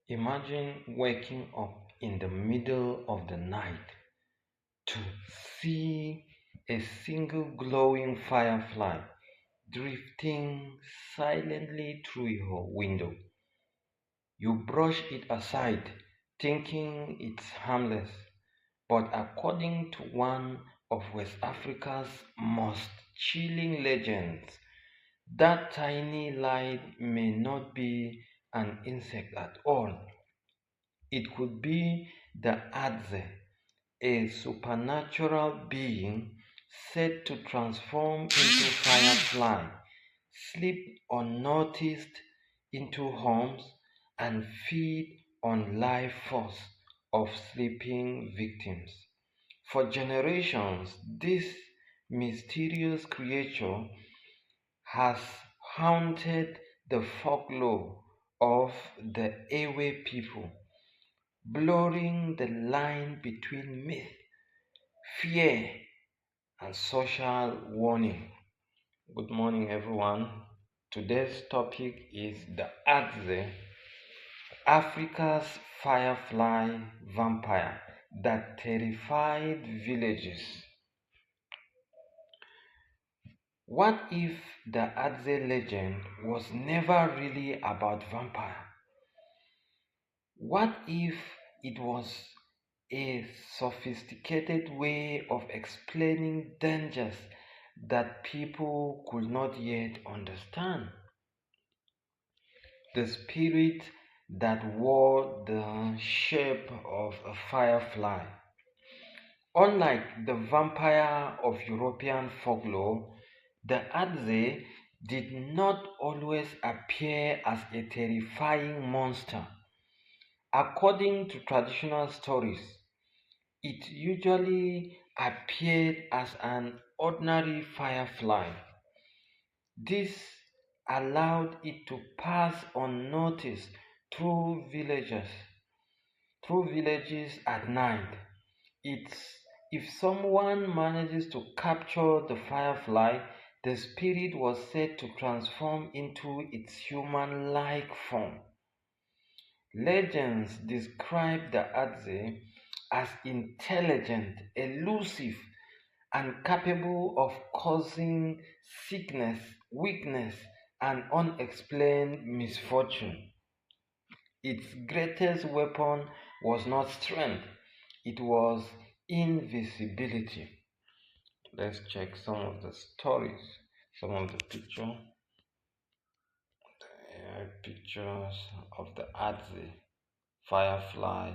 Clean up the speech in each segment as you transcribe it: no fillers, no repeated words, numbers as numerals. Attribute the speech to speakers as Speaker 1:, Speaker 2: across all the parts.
Speaker 1: Imagine waking up in the middle of the night to see a single glowing firefly drifting silently through your window. You brush it aside, thinking it's harmless, but according to one of West Africa's most chilling legends, that tiny light may not be an insect at all. It could be the Adze, a supernatural being said to transform into firefly, slip unnoticed into homes, and feed on life force of sleeping victims. For generations, this mysterious creature has haunted the folklore of the Ewe people, blurring the line between myth, fear, and social warning. Good morning, everyone. Today's topic is the Adze, Africa's firefly vampire that terrified villages. What if the Adze legend was never really about vampire? What if it was a sophisticated way of explaining dangers that people could not yet understand? The spirit that wore the shape of a firefly. Unlike the vampire of European folklore, the Adze did not always appear as a terrifying monster. According to traditional stories, it usually appeared as an ordinary firefly. This allowed it to pass unnoticed through villages at night. If someone manages to capture the firefly, the spirit was said to transform into its human-like form. Legends describe the Adze as intelligent, elusive, and capable of causing sickness, weakness, and unexplained misfortune. Its greatest weapon was not strength, it was invisibility. Let's check some of the stories, some of the pictures of the Adze, firefly.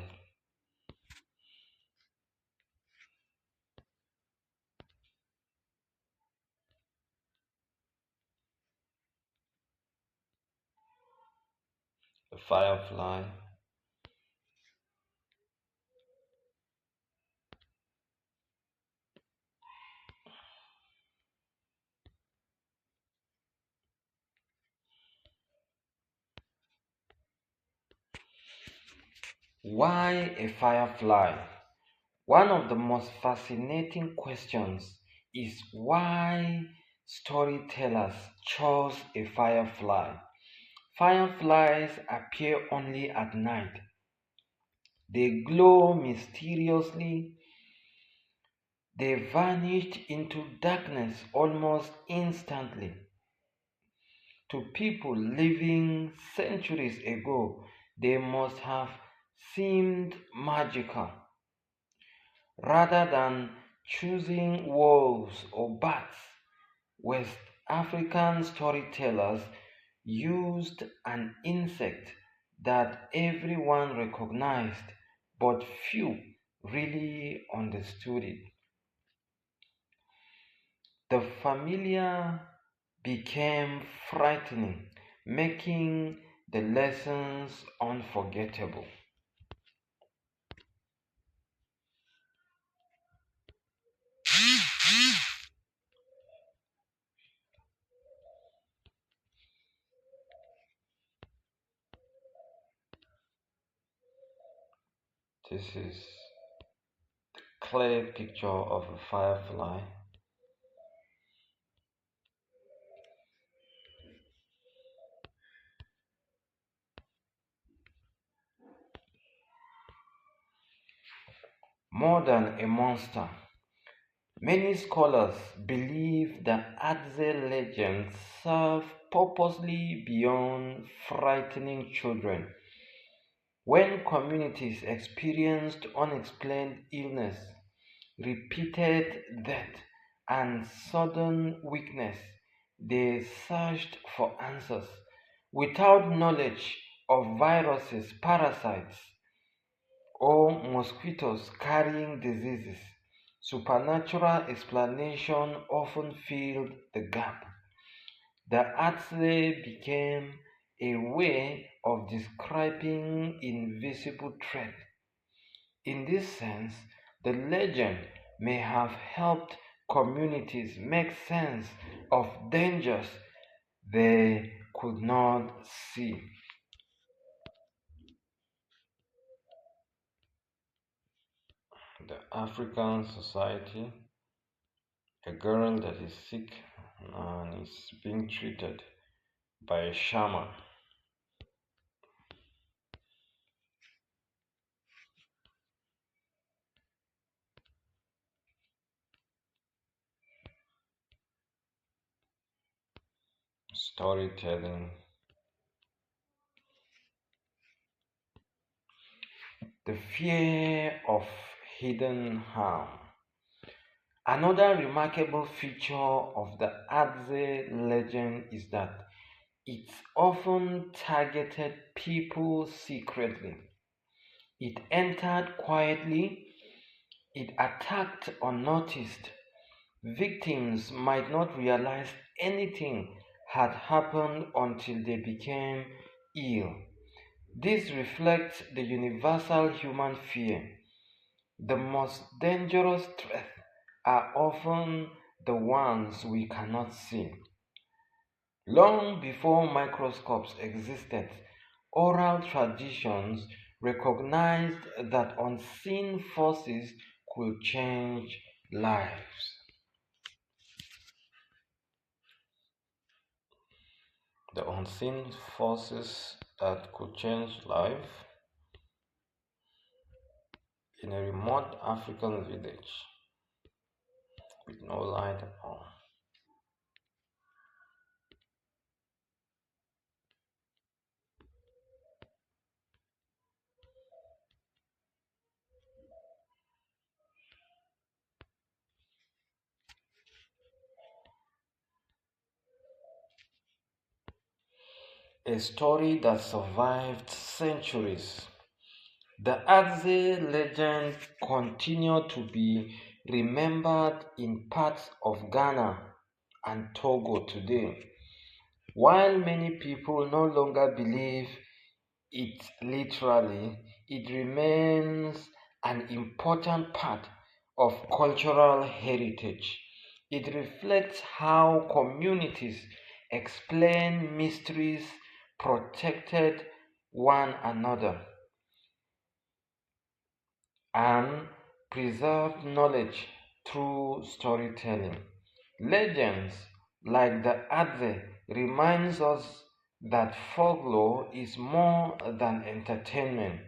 Speaker 1: The firefly. Why a firefly? One of the most fascinating questions is why storytellers chose a firefly. Fireflies appear only at night. They glow mysteriously. They vanished into darkness almost instantly. To people living centuries ago, they must have seemed magical. Rather than choosing wolves or bats, West African storytellers used an insect that everyone recognized, but few really understood it. The familiar became frightening, making the lessons unforgettable. This is a clear picture of a firefly. more than a monster. Many scholars believe that Adze legends serve purposely beyond frightening children. When communities experienced unexplained illness, repeated death, and sudden weakness, they searched for answers. Without knowledge of viruses, parasites, or mosquitoes carrying diseases, supernatural explanation often filled the gap. The Adze became a way of describing invisible threat. In this sense, the legend may have helped communities make sense of dangers they could not see. The African society, a girl that is sick and is being treated by a shaman. Storytelling. The fear of hidden harm. Another remarkable feature of the Adze legend is that it often targeted people secretly. It entered quietly, it attacked unnoticed. Victims might not realize anything had happened until they became ill. This reflects the universal human fear. The most dangerous threats are often the ones we cannot see. Long before microscopes existed, oral traditions recognized that unseen forces could change lives. The unseen forces that could change life in a remote African village with no light at all. A story that survived centuries. The Adze legend continued to be remembered in parts of Ghana and Togo today. While many people no longer believe it literally, it remains an important part of cultural heritage. It reflects how communities explain mysteries, protected one another, and preserved knowledge through storytelling. Legends like the Adze reminds us that folklore is more than entertainment.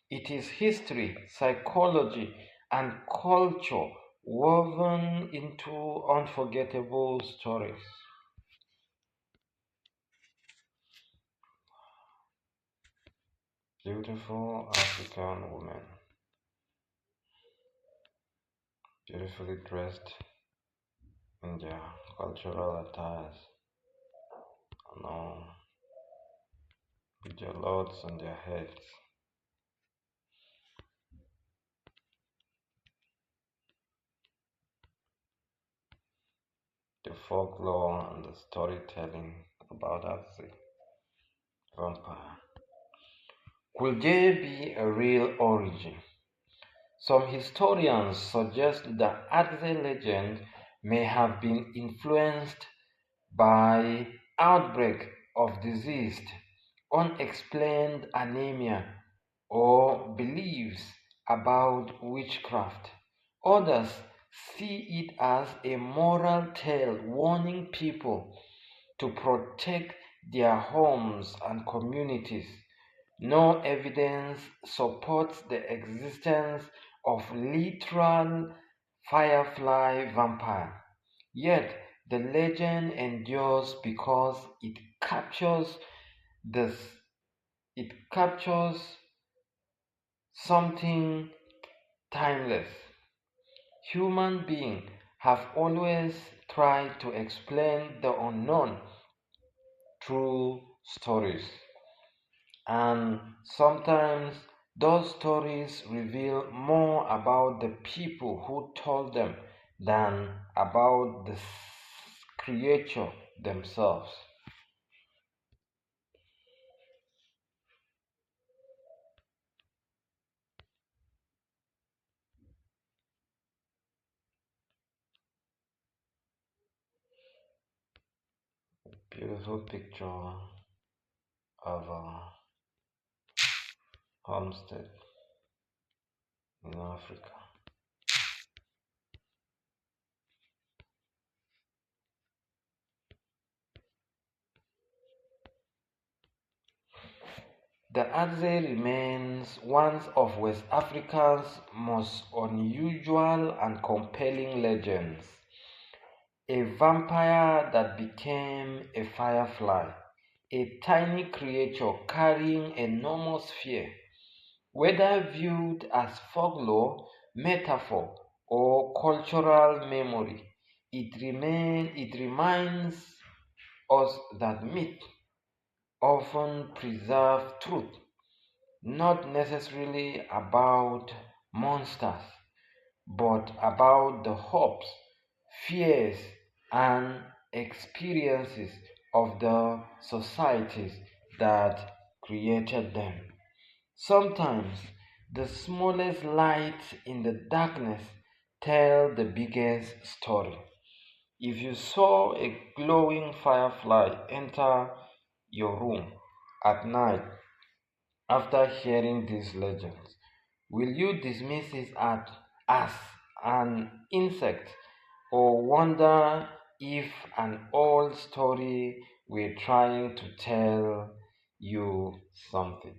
Speaker 1: It is history, psychology, and culture woven into unforgettable stories. Beautiful African women, beautifully dressed in their cultural attires, and with their lords on their heads. The folklore and the storytelling about Adze vampire. Could there be a real origin? Some historians suggest that Adze legend may have been influenced by outbreak of disease, unexplained anemia, or beliefs about witchcraft. Others see it as a moral tale warning people to protect their homes and communities. No evidence supports the existence of literal firefly vampire. Yet the legend endures because this it captures something timeless. Human beings have always tried to explain the unknown through stories, and sometimes those stories reveal more about the people who told them than about the creature themselves. Beautiful picture of a homestead in Africa. The Adze remains one of West Africa's most unusual and compelling legends. A vampire that became a firefly, a tiny creature carrying enormous fear. Whether viewed as folklore, metaphor, or cultural memory, it reminds us that myth often preserve truth, not necessarily about monsters, but about the hopes, fears, and experiences of the societies that created them. Sometimes the smallest lights in the darkness tell the biggest story. If you saw a glowing firefly enter your room at night after hearing these legends, will you dismiss it as an insect or wonder if an old story were trying to tell you something?